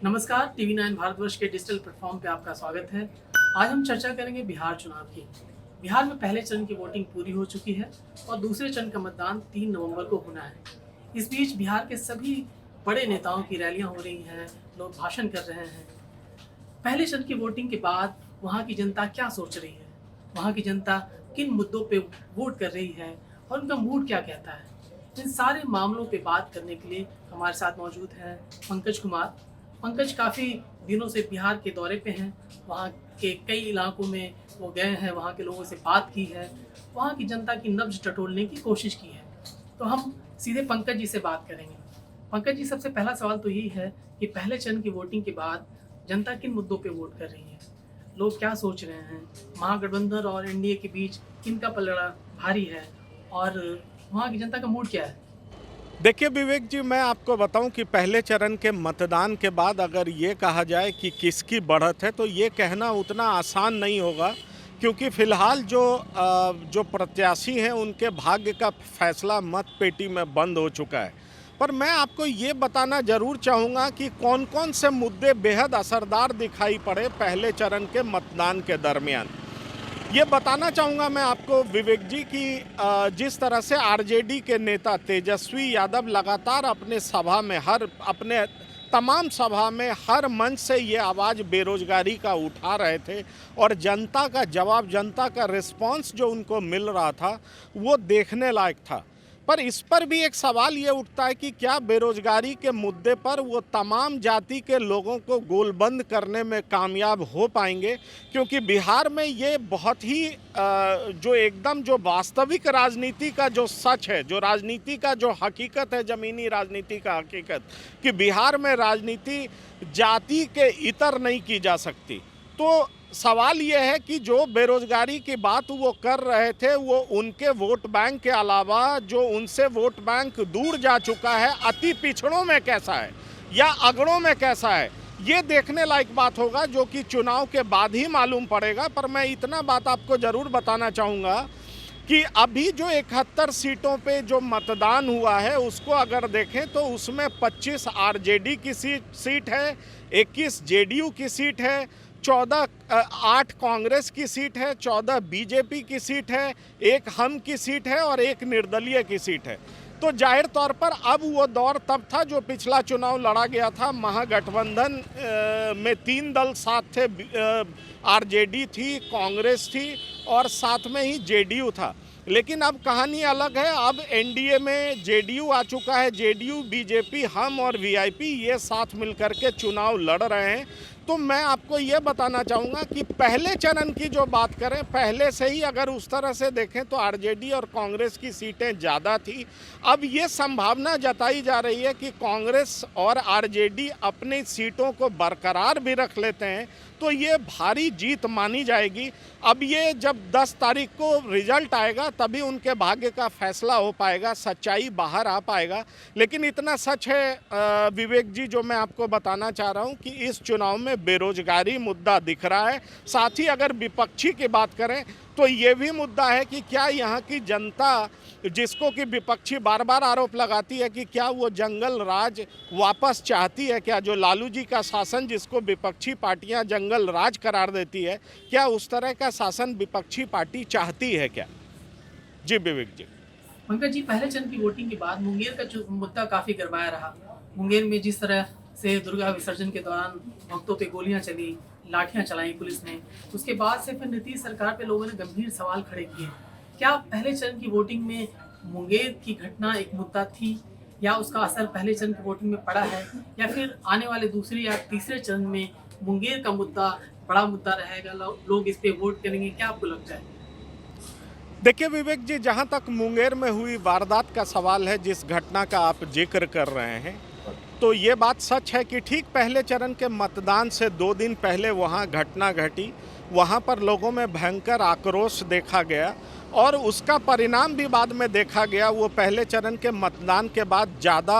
नमस्कार, टीवी 9 भारतवर्ष के digital platform पे आपका स्वागत है। आज हम चर्चा करेंगे बिहार चुनाव की। बिहार में पहले चरण की वोटिंग पूरी हो चुकी है और दूसरे चरण का मतदान 3 नवंबर को होना है। इस बीच बिहार के सभी बड़े नेताओं की रैलियां हो रही हैं, लोग भाषण कर रहे हैं। पहले चरण की वोटिंग के बाद वहाँ की जनता क्या सोच रही है, वहाँ की जनता किन मुद्दों पे वोट कर रही है और उनका मूड क्या कहता है, इन सारे मामलों पे बात करने के लिए हमारे साथ मौजूद हैं पंकज कुमार। पंकज काफ़ी दिनों से बिहार के दौरे पे हैं, वहाँ के कई इलाकों में वो गए हैं, वहाँ के लोगों से बात की है, वहाँ की जनता की नब्ज टटोलने की कोशिश की है। तो हम सीधे पंकज जी से बात करेंगे। पंकज जी, सबसे पहला सवाल तो यही है कि पहले चरण की वोटिंग के बाद जनता किन मुद्दों पे वोट कर रही है, लोग क्या सोच रहे हैं, महागठबंधन और एनडीए के बीच किनका पलड़ा भारी है और वहाँ की जनता का मूड क्या है? देखिए विवेक जी, मैं आपको बताऊं कि पहले चरण के मतदान के बाद अगर ये कहा जाए कि किसकी बढ़त है तो ये कहना उतना आसान नहीं होगा, क्योंकि फिलहाल जो प्रत्याशी हैं उनके भाग्य का फैसला मत पेटी में बंद हो चुका है। पर मैं आपको ये बताना ज़रूर चाहूँगा कि कौन कौन से मुद्दे बेहद असरदार दिखाई पड़े पहले चरण के मतदान के दरमियान। ये बताना चाहूँगा मैं आपको विवेक जी कि जिस तरह से आरजेडी के नेता तेजस्वी यादव लगातार अपने तमाम सभा में हर मंच से ये आवाज़ बेरोजगारी का उठा रहे थे और जनता का जवाब, जनता का रिस्पांस जो उनको मिल रहा था वो देखने लायक था। पर इस पर भी एक सवाल ये उठता है कि क्या बेरोजगारी के मुद्दे पर वो तमाम जाति के लोगों को गोलबंद करने में कामयाब हो पाएंगे, क्योंकि बिहार में ये बहुत ही जो वास्तविक राजनीति का जो सच है, जो राजनीति का जो हकीकत है, ज़मीनी राजनीति का हकीकत, कि बिहार में राजनीति जाति के इतर नहीं की जा सकती। तो सवाल ये है कि जो बेरोजगारी की बात वो कर रहे थे वो उनके वोट बैंक के अलावा जो उनसे वोट बैंक दूर जा चुका है, अति पिछड़ों में कैसा है या अगड़ों में कैसा है, ये देखने लायक बात होगा, जो कि चुनाव के बाद ही मालूम पड़ेगा। पर मैं इतना बात आपको ज़रूर बताना चाहूँगा कि अभी जो 71 सीटों पे जो मतदान हुआ है उसको अगर देखें तो उसमें 25 आरजेडी की सीट है, 21 जेडीयू की सीट है, 8 कांग्रेस की सीट है, 14 बीजेपी की सीट है, 1 हम की सीट है और 1 निर्दलीय की सीट है। तो जाहिर तौर पर अब वो दौर तब था जो पिछला चुनाव लड़ा गया था, महागठबंधन में 3 दल साथ थे, आरजेडी थी, कांग्रेस थी और साथ में ही जेडीयू था। लेकिन अब कहानी अलग है, अब एनडीए में जेडीयू आ चुका है। जेडीयू, बीजेपी, हम और वीआईपी ये साथ मिलकर के चुनाव लड़ रहे हैं। तो मैं आपको ये बताना चाहूँगा कि पहले चरण की जो बात करें, पहले से ही अगर उस तरह से देखें तो आरजेडी और कांग्रेस की सीटें ज़्यादा थी। अब ये संभावना जताई जा रही है कि कांग्रेस और आरजेडी अपनी सीटों को बरकरार भी रख लेते हैं तो ये भारी जीत मानी जाएगी। अब ये जब 10 तारीख को रिजल्ट आएगा तभी उनके भाग्य का फैसला हो पाएगा, सच्चाई बाहर आ पाएगा। लेकिन इतना सच है विवेक जी, जो मैं आपको बताना चाह रहा हूँ कि इस चुनाव में बेरोजगारी मुद्दा दिख रहा है। साथ ही अगर विपक्षी की बात करें तो ये भी मुद्दा है कि क्या यहाँ की जनता, जिसको कि विपक्षी बार बार आरोप लगाती है कि क्या वो जंगल राज वापस चाहती है, क्या जो लालू जी का शासन जिसको विपक्षी पार्टियां जंगल राज करार देती है, क्या उस तरह का शासन विपक्षी पार्टी चाहती है क्या? जी विवेक जी। पंकज जी, पहले चरण की वोटिंग के बाद मुंगेर का जो मुद्दा काफी गरमाया रहा। मुंगेर में जिस तरह से दुर्गा विसर्जन के दौरान भक्तों पे गोलियां चली, लाठियां चलाई पुलिस ने, उसके बाद से फिर नीतीश सरकार पे लोगों ने गंभीर सवाल खड़े किए। क्या पहले चरण की वोटिंग में मुंगेर की घटना एक मुद्दा थी या उसका असर पहले चरण की वोटिंग में पड़ा है, या फिर आने वाले दूसरे या तीसरे चरण में मुंगेर का मुद्दा बड़ा मुद्दा रहेगा, लोग इस पे वोट करेंगे, क्या आपको लगता है? देखिए विवेक जी, जहाँ तक मुंगेर में हुई वारदात का सवाल है, जिस घटना का आप जिक्र कर रहे हैं, तो ये बात सच है कि ठीक पहले चरण के मतदान से 2 दिन पहले वहाँ घटना घटी। वहाँ पर लोगों में भयंकर आक्रोश देखा गया और उसका परिणाम भी बाद में देखा गया। वो पहले चरण के मतदान के बाद ज़्यादा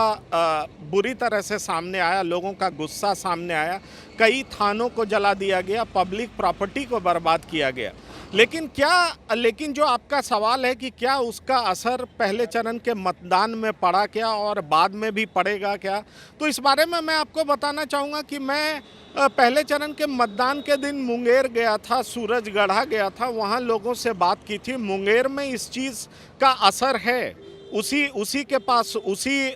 बुरी तरह से सामने आया, लोगों का गुस्सा सामने आया, कई थानों को जला दिया गया, पब्लिक प्रॉपर्टी को बर्बाद किया गया। लेकिन जो आपका सवाल है कि क्या उसका असर पहले चरण के मतदान में पड़ा क्या और बाद में भी पड़ेगा क्या, तो इस बारे में मैं आपको बताना चाहूँगा कि मैं पहले चरण के मतदान के दिन मुंगेर गया था, सूरजगढ़ा गया था, वहाँ लोगों से बात की थी। मुंगेर में इस चीज़ का असर है, उसी के पास उसी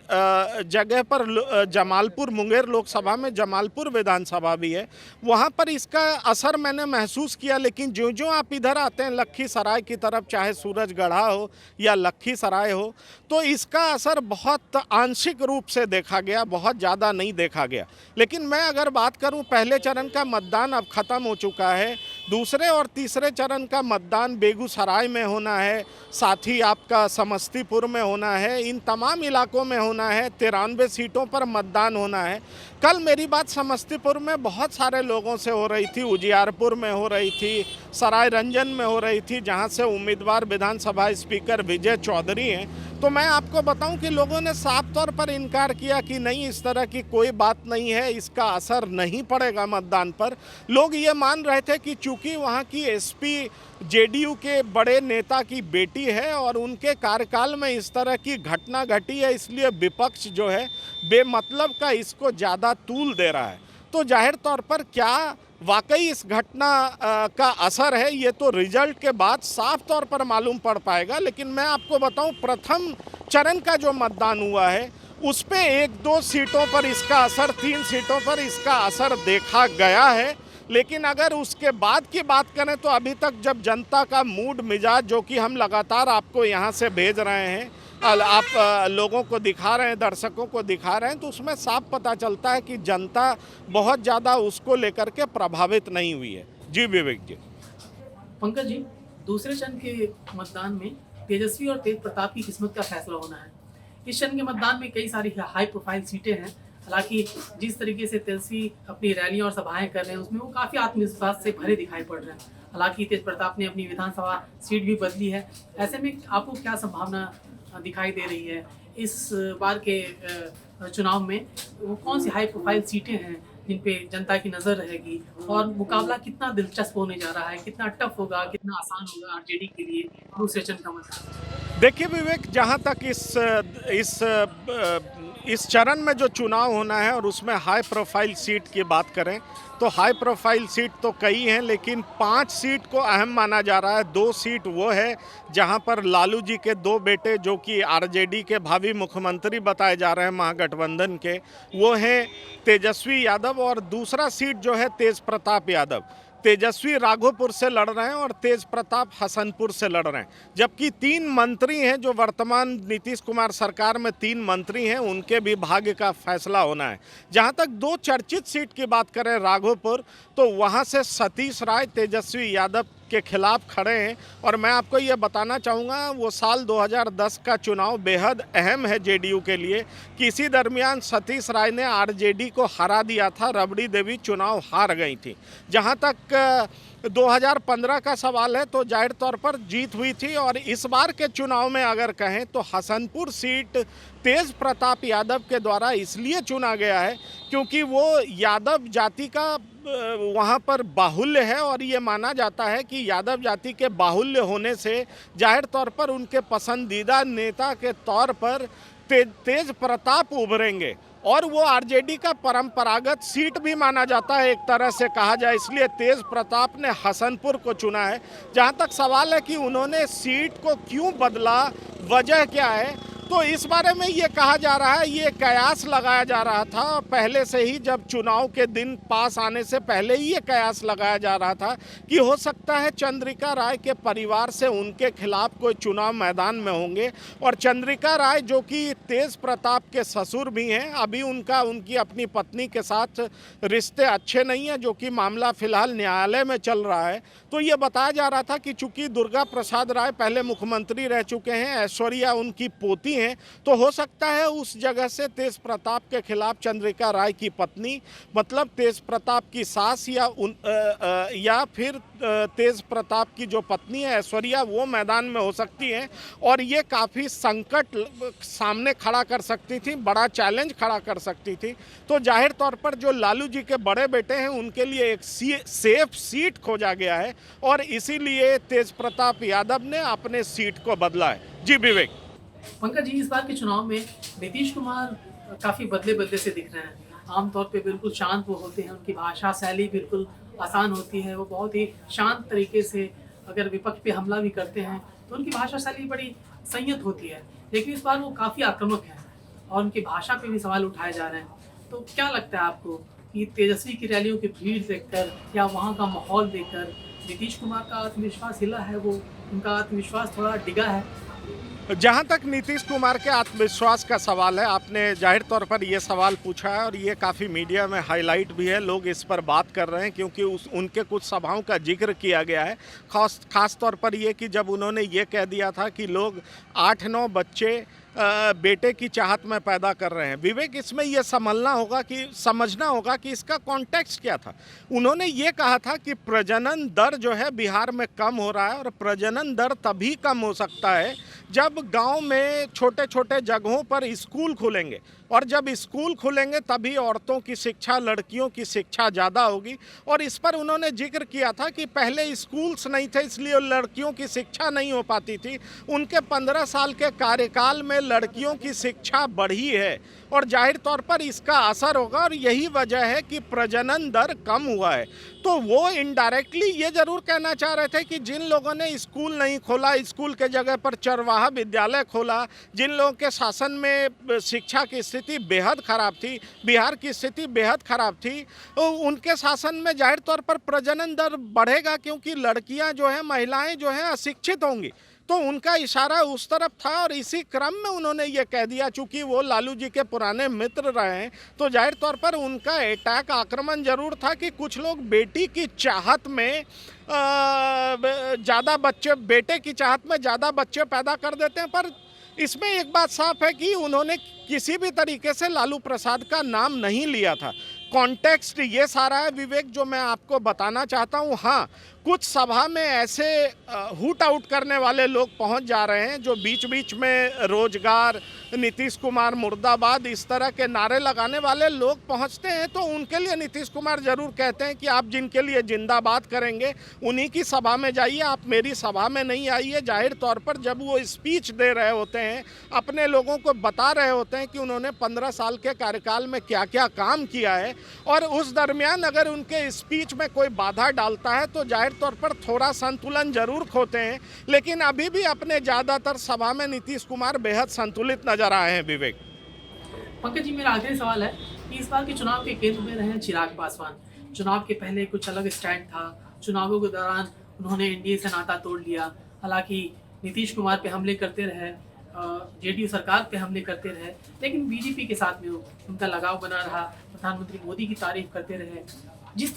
जगह पर जमालपुर, मुंगेर लोकसभा में जमालपुर विधानसभा भी है, वहाँ पर इसका असर मैंने महसूस किया। लेकिन जो आप इधर आते हैं लखीसराय की तरफ, चाहे सूरजगढ़ा हो या लखीसराय हो, तो इसका असर बहुत आंशिक रूप से देखा गया, बहुत ज़्यादा नहीं देखा गया। लेकिन मैं अगर बात करूं, पहले चरण का मतदान अब ख़त्म हो चुका है, दूसरे और तीसरे चरण का मतदान बेगूसराय में होना है, साथ ही आपका समस्तीपुर में होना है, इन तमाम इलाकों में होना है, 93 सीटों पर मतदान होना है। कल मेरी बात समस्तीपुर में बहुत सारे लोगों से हो रही थी, उजियारपुर में हो रही थी, सराय रंजन में हो रही थी, जहां से उम्मीदवार विधानसभा स्पीकर विजय चौधरी हैं। तो मैं आपको बताऊं कि लोगों ने साफ तौर पर इनकार किया कि नहीं, इस तरह की कोई बात नहीं है, इसका असर नहीं पड़ेगा मतदान पर। लोग ये मान रहे थे कि चूंकि वहाँ की एसपी जेडीयू के बड़े नेता की बेटी है और उनके कार्यकाल में इस तरह की घटना घटी है, इसलिए विपक्ष जो है बेमतलब का इसको ज़्यादा तूल दे रहा है। तो जाहिर तौर पर क्या वाकई इस घटना का असर है, ये तो रिजल्ट के बाद साफ तौर पर मालूम पड़ पाएगा। लेकिन मैं आपको बताऊं, प्रथम चरण का जो मतदान हुआ है उस पे 1-2 सीटों पर इसका असर, 3 सीटों पर इसका असर देखा गया है। लेकिन अगर उसके बाद की बात करें तो अभी तक जब जनता का मूड मिजाज, जो कि हम लगातार आपको यहाँ से भेज रहे हैं, आप लोगों को दिखा रहे हैं, दर्शकों को दिखा रहे हैं, तो उसमें साफ पता चलता है कि जनता बहुत ज़्यादा उसको लेकर के प्रभावित नहीं हुई है। जी विवेक जी। पंकज जी, दूसरे चरण के मतदान में तेजस्वी और तेज प्रताप की किस्मत का फैसला होना है। इस चरण के मतदान में कई सारी हाई प्रोफाइल सीटें हैं। हालांकि जिस तरीके से तेजस्वी अपनी रैलियां और सभाएं कर रहे हैं, उसमें वो काफ़ी आत्मविश्वास से भरे दिखाई पड़ रहे हैं। हालांकि तेज प्रताप ने अपनी विधानसभा सीट भी बदली है। ऐसे में आपको क्या संभावना दिखाई दे रही है इस बार के चुनाव में? वो कौन सी हाई प्रोफाइल सीटें हैं जिन पे जनता की नज़र रहेगी, और मुकाबला कितना दिलचस्प होने जा रहा है, कितना टफ होगा, कितना आसान होगा आरजेडी के लिए दूसरे चरण का मतदान? देखिए विवेक, जहाँ तक इस चरण में जो चुनाव होना है और उसमें हाई प्रोफाइल सीट की बात करें तो हाई प्रोफाइल सीट तो कई हैं, लेकिन 5 सीट को अहम माना जा रहा है। 2 सीट वो है जहां पर लालू जी के 2 बेटे, जो कि आरजेडी के भावी मुख्यमंत्री बताए जा रहे हैं महागठबंधन के, वो हैं तेजस्वी यादव, और दूसरा सीट जो है तेज प्रताप यादव। तेजस्वी राघोपुर से लड़ रहे हैं और तेज प्रताप हसनपुर से लड़ रहे हैं। जबकि 3 मंत्री हैं, जो वर्तमान नीतीश कुमार सरकार में 3 मंत्री हैं, उनके भी भाग्य का फैसला होना है। जहां तक 2 चर्चित सीट की बात करें राघोपुर, तो वहां से सतीश राय तेजस्वी यादव के खिलाफ खड़े हैं। और मैं आपको ये बताना चाहूँगा, वो साल 2010 का चुनाव बेहद अहम है जेडीयू के लिए, कि इसी दरमियान सतीश राय ने आरजेडी को हरा दिया था, रबड़ी देवी चुनाव हार गई थी। जहाँ तक 2015 का सवाल है तो जाहिर तौर पर जीत हुई थी। और इस बार के चुनाव में अगर कहें तो हसनपुर सीट तेज प्रताप यादव के द्वारा इसलिए चुना गया है क्योंकि वो यादव जाति का वहाँ पर बाहुल्य है, और ये माना जाता है कि यादव जाति के बाहुल्य होने से जाहिर तौर पर उनके पसंदीदा नेता के तौर पर तेज प्रताप उभरेंगे, और वो आरजेडी का परंपरागत सीट भी माना जाता है एक तरह से कहा जाए, इसलिए तेज प्रताप ने हसनपुर को चुना है। जहाँ तक सवाल है कि उन्होंने सीट को क्यों बदला, वजह क्या है, तो इस बारे में ये कहा जा रहा है, ये कयास लगाया जा रहा था पहले से ही, जब चुनाव के दिन पास आने से पहले ही ये कयास लगाया जा रहा था कि हो सकता है चंद्रिका राय के परिवार से उनके खिलाफ कोई चुनाव मैदान में होंगे। और चंद्रिका राय, जो कि तेज प्रताप के ससुर भी हैं, अभी उनकी अपनी पत्नी के साथ रिश्ते अच्छे नहीं हैं, जो कि मामला फिलहाल न्यायालय में चल रहा है। तो ये बताया जा रहा था कि चूंकि दुर्गा प्रसाद राय पहले मुख्यमंत्री रह चुके हैं, ऐश्वर्या उनकी पोती हैं तो हो सकता है उस जगह से तेज प्रताप के खिलाफ चंद्रिका राय की पत्नी, मतलब तेज प्रताप की सास या फिर तेज प्रताप की जो पत्नी है ऐश्वर्या, वो मैदान में हो सकती हैं और ये काफ़ी संकट सामने खड़ा कर सकती थी, बड़ा चैलेंज खड़ा कर सकती थी। तो जाहिर तौर पर जो लालू जी के बड़े बेटे हैं उनके लिए एक सेफ सीट खोजा गया है और इसीलिए तेज प्रताप यादव ने अपने सीट को बदला है। जी विवेक। पंकज जी, इस बार के चुनाव में नीतीश कुमार काफ़ी बदले बदले से दिख रहे हैं। आमतौर पे बिल्कुल शांत वो होते हैं, उनकी भाषा शैली बिल्कुल आसान होती है, वो बहुत ही शांत तरीके से अगर विपक्ष पे हमला भी करते हैं तो उनकी भाषा शैली बड़ी संयत होती है। लेकिन इस बार वो काफ़ी आक्रामक हैं और उनकी भाषा पे भी सवाल उठाए जा रहे हैं। तो क्या लगता है आपको कि तेजस्वी की रैलियों की भीड़ देखकर या वहाँ का माहौल देखकर नीतीश कुमार का आत्मविश्वास हिला है, वो उनका आत्मविश्वास थोड़ा डिगा है? जहाँ तक नीतीश कुमार के आत्मविश्वास का सवाल है, आपने जाहिर तौर पर ये सवाल पूछा है और ये काफ़ी मीडिया में हाईलाइट भी है, लोग इस पर बात कर रहे हैं क्योंकि उनके कुछ सभाओं का जिक्र किया गया है। खास तौर पर ये कि जब उन्होंने ये कह दिया था कि लोग 8-9 बच्चे बेटे की चाहत में पैदा कर रहे हैं। विवेक, इसमें यह समझना होगा कि इसका कॉन्टेक्स्ट क्या था। उन्होंने ये कहा था कि प्रजनन दर जो है बिहार में कम हो रहा है और प्रजनन दर तभी कम हो सकता है जब गांव में छोटे छोटे जगहों पर स्कूल खुलेंगे और जब स्कूल खुलेंगे तभी औरतों की शिक्षा, लड़कियों की शिक्षा ज़्यादा होगी। और इस पर उन्होंने जिक्र किया था कि पहले स्कूल्स नहीं थे इसलिए लड़कियों की शिक्षा नहीं हो पाती थी। उनके 15 साल के कार्यकाल में लड़कियों की शिक्षा बढ़ी है और जाहिर तौर पर इसका असर होगा और यही वजह है कि प्रजनन दर कम हुआ है। तो वो इनडायरेक्टली ये ज़रूर कहना चाह रहे थे कि जिन लोगों ने स्कूल नहीं खोला, स्कूल के जगह पर चरवाहा विद्यालय खोला, जिन लोगों के शासन में शिक्षा की स्थिति बेहद ख़राब थी, बिहार की स्थिति बेहद ख़राब थी, तो उनके शासन में जाहिर तौर पर प्रजनन दर बढ़ेगा क्योंकि लड़कियां जो हैं, महिलाएं जो हैं अशिक्षित होंगी। तो उनका इशारा उस तरफ था और इसी क्रम में उन्होंने ये कह दिया, चूंकि वो लालू जी के पुराने मित्र रहे हैं तो जाहिर तौर पर उनका अटैक, आक्रमण जरूर था कि कुछ लोग बेटी की चाहत में ज़्यादा बच्चे, बेटे की चाहत में ज़्यादा बच्चे पैदा कर देते हैं। पर इसमें एक बात साफ है कि उन्होंने किसी भी तरीके से लालू प्रसाद का नाम नहीं लिया था। कॉन्टेक्स्ट ये सारा है विवेक जो मैं आपको बताना चाहता हूँ। हाँ, कुछ सभा में ऐसे हुट आउट करने वाले लोग पहुंच जा रहे हैं जो बीच बीच में रोजगार, नीतीश कुमार मुर्दाबाद, इस तरह के नारे लगाने वाले लोग पहुंचते हैं। तो उनके लिए नीतीश कुमार ज़रूर कहते हैं कि आप जिनके लिए जिंदाबाद करेंगे उन्हीं की सभा में जाइए, आप मेरी सभा में नहीं आइए। जाहिर तौर पर जब वो स्पीच दे रहे होते हैं, अपने लोगों को बता रहे होते हैं कि उन्होंने 15 साल के कार्यकाल में क्या क्या काम किया है और उस दरमियान अगर उनके स्पीच में कोई बाधा डालता है तो जाहिर तौर पर थोड़ा संतुलन जरूर खोते हैं। लेकिन अभी भी अपने ज़्यादातर सभा में नीतीश कुमार बेहद संतुलित नजर आए हैं। विवेक। पंकज जी, मेरा आखिरी सवाल है कि इस बार के चुनाव के केंद्र में रहे चिराग पासवान। चुनाव के पहले कुछ अलग स्टैंड था, चुनावों के दौरान उन्होंने एनडीए से नाता तोड़ लिया। हालांकि नीतीश कुमार पे हमले करते रहे, जेडीयू सरकार पे हमले करते रहे, लेकिन बीजेपी के साथ में उनका लगाव बना रहा, प्रधानमंत्री मोदी की तारीफ करते रहे। जिस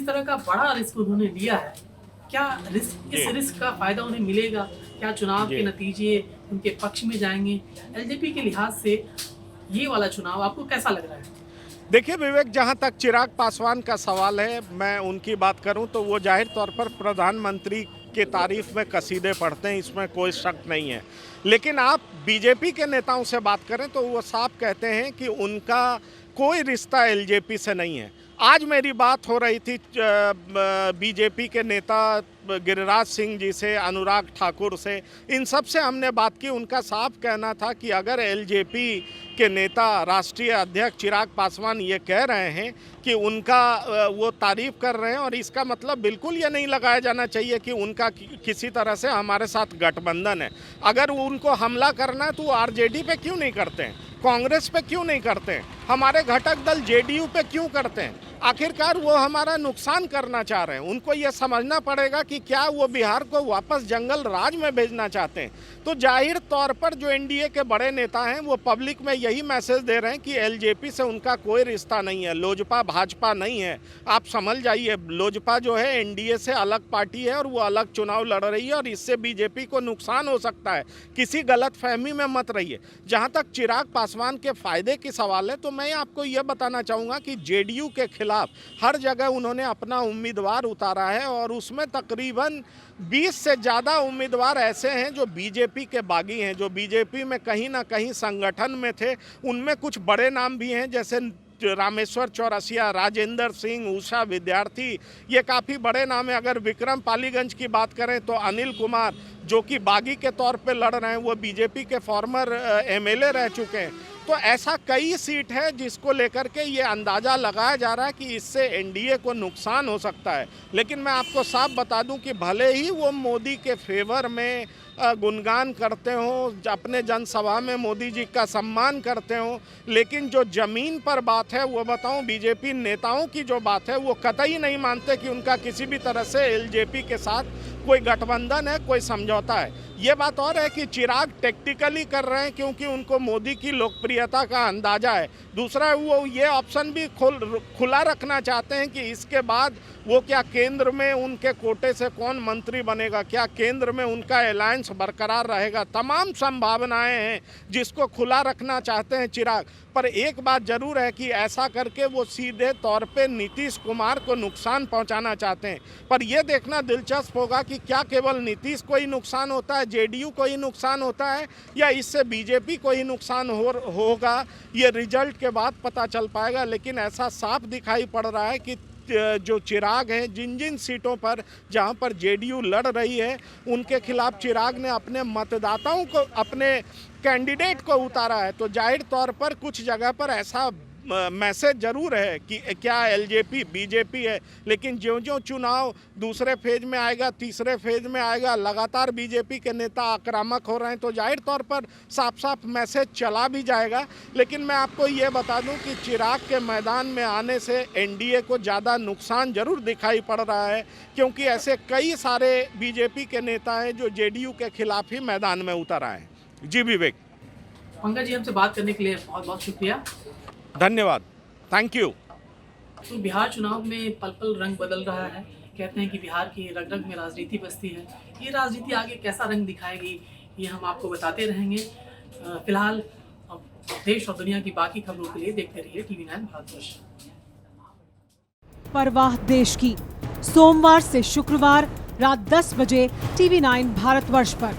तरह का बड़ा रिस्क उन्होंने लिया है, क्या इस रिस्क का फायदा उन्हें मिलेगा? क्या चुनाव के नतीजे उनके पक्ष में जाएंगे? एलजेपी के लिहाज से ये वाला चुनाव आपको कैसा लग रहा है? देखिए विवेक, जहाँ तक चिराग पासवान का सवाल है, मैं उनकी बात करूँ तो वो जाहिर तौर पर प्रधानमंत्री के तारीफ में कसीदे पढ़ते हैं, इसमें कोई शक नहीं है। लेकिन आप बीजेपी के नेताओं से बात करें तो वो साफ कहते हैं कि उनका कोई रिश्ता एलजेपी से नहीं है। आज मेरी बात हो रही थी बीजेपी के नेता गिरिराज सिंह जी से, अनुराग ठाकुर से, इन सब से हमने बात की। उनका साफ कहना था कि अगर एलजेपी के नेता, राष्ट्रीय अध्यक्ष चिराग पासवान ये कह रहे हैं कि उनका वो तारीफ कर रहे हैं और इसका मतलब बिल्कुल ये नहीं लगाया जाना चाहिए कि उनका किसी तरह से हमारे साथ गठबंधन है। अगर उनको हमला करना है तो वो आरजेडी पे क्यों नहीं करते हैं, कांग्रेस पे क्यों नहीं करते हैं, हमारे घटक दल जेडीयू पे क्यों करते हैं? आखिरकार वो हमारा नुकसान करना चाह रहे हैं। उनको ये समझना पड़ेगा कि क्या वो बिहार को वापस जंगल राज में भेजना चाहते हैं। तो जाहिर तौर पर जो एनडीए के बड़े नेता हैं वो पब्लिक में यही मैसेज दे रहे हैं कि एलजेपी से उनका कोई रिश्ता नहीं है, लोजपा भाजपा नहीं है। आप समझ जाइए, लोजपा जो है एनडीए से अलग पार्टी है और वो अलग चुनाव लड़ रही है और इससे बीजेपी को नुकसान हो सकता है। किसी गलत फहमी में मत रहिए। जहाँ तक चिराग पासवान के फायदे की सवाल है तो मैं आपको ये बताना चाहूँगा कि जेडीयू के खिलाफ हर जगह उन्होंने अपना उम्मीदवार उतारा है और उसमें तकरीबन 20 से ज़्यादा उम्मीदवार ऐसे हैं जो बीजेपी के बागी हैं, जो बीजेपी में कहीं ना कहीं संगठन में थे। उनमें कुछ बड़े नाम भी हैं जैसे रामेश्वर चौरसिया, राजेंद्र सिंह, उषा विद्यार्थी, ये काफ़ी बड़े नाम हैं। अगर विक्रम पालीगंज की बात करें तो अनिल कुमार जो कि बागी के तौर पे लड़ रहे हैं, वो बीजेपी के फॉर्मर एमएलए रह चुके हैं। तो ऐसा कई सीट है जिसको लेकर के ये अंदाज़ा लगाया जा रहा है कि इससे एनडीए को नुकसान हो सकता है। लेकिन मैं आपको साफ बता दूं कि भले ही वो मोदी के फेवर में गुणगान करते हों, अपने जनसभा में मोदी जी का सम्मान करते हों, लेकिन जो ज़मीन पर बात है वो बताऊं, बीजेपी नेताओं की जो बात है वो कतई नहीं मानते कि उनका किसी भी तरह से एलजेपी के साथ कोई गठबंधन है, कोई समझौता है। ये बात और है कि चिराग टेक्टिकली कर रहे हैं क्योंकि उनको मोदी की लोकप्रियता का अंदाज़ा है। दूसरा, वो ये ऑप्शन भी खुला रखना चाहते हैं कि इसके बाद वो क्या केंद्र में उनके कोटे से कौन मंत्री बनेगा, क्या केंद्र में उनका अलायंस बरकरार रहेगा। तमाम संभावनाएं हैं जिसको खुला रखना चाहते हैं चिराग। पर एक बात जरूर है कि ऐसा करके वो सीधे तौर पे नीतीश कुमार को नुकसान पहुंचाना चाहते हैं। पर यह देखना दिलचस्प होगा कि क्या केवल नीतीश को ही नुकसान होता है, जेडीयू को ही नुकसान होता है, या इससे बीजेपी को ही नुकसान होगा। ये रिजल्ट के बाद पता चल पाएगा। लेकिन ऐसा साफ दिखाई पड़ रहा है कि जो चिराग हैं, जिन जिन सीटों पर जहां पर जेडीयू लड़ रही है, उनके खिलाफ चिराग ने अपने मतदाताओं को, अपने कैंडिडेट को उतारा है। तो जाहिर तौर पर कुछ जगह पर ऐसा मैसेज जरूर है कि क्या एलजेपी बीजेपी है। लेकिन ज्यों-ज्यों चुनाव दूसरे फेज में आएगा, तीसरे फेज में आएगा, लगातार बीजेपी के नेता आक्रामक हो रहे हैं, तो जाहिर तौर पर साफ साफ मैसेज चला भी जाएगा। लेकिन मैं आपको ये बता दूं कि चिराग के मैदान में आने से एनडीए को ज़्यादा नुकसान जरूर दिखाई पड़ रहा है, क्योंकि ऐसे कई सारे बीजेपी के नेता हैं जो जेडीयू के खिलाफ ही मैदान में उतर आए हैं। जी विवेक। पंकज जी, हमसे बात करने के लिए बहुत बहुत शुक्रिया। धन्यवाद, थैंक यू। तो बिहार चुनाव में पल पल रंग बदल रहा है। कहते हैं कि बिहार की रग रग में राजनीति बसती है। ये राजनीति आगे कैसा रंग दिखाएगी ये हम आपको बताते रहेंगे। फिलहाल देश और दुनिया की बाकी खबरों के लिए देखते रहिए TV9 भारतवर्ष। परवाह देश की, सोमवार से शुक्रवार रात 10 बजे TV9 भारतवर्ष पर।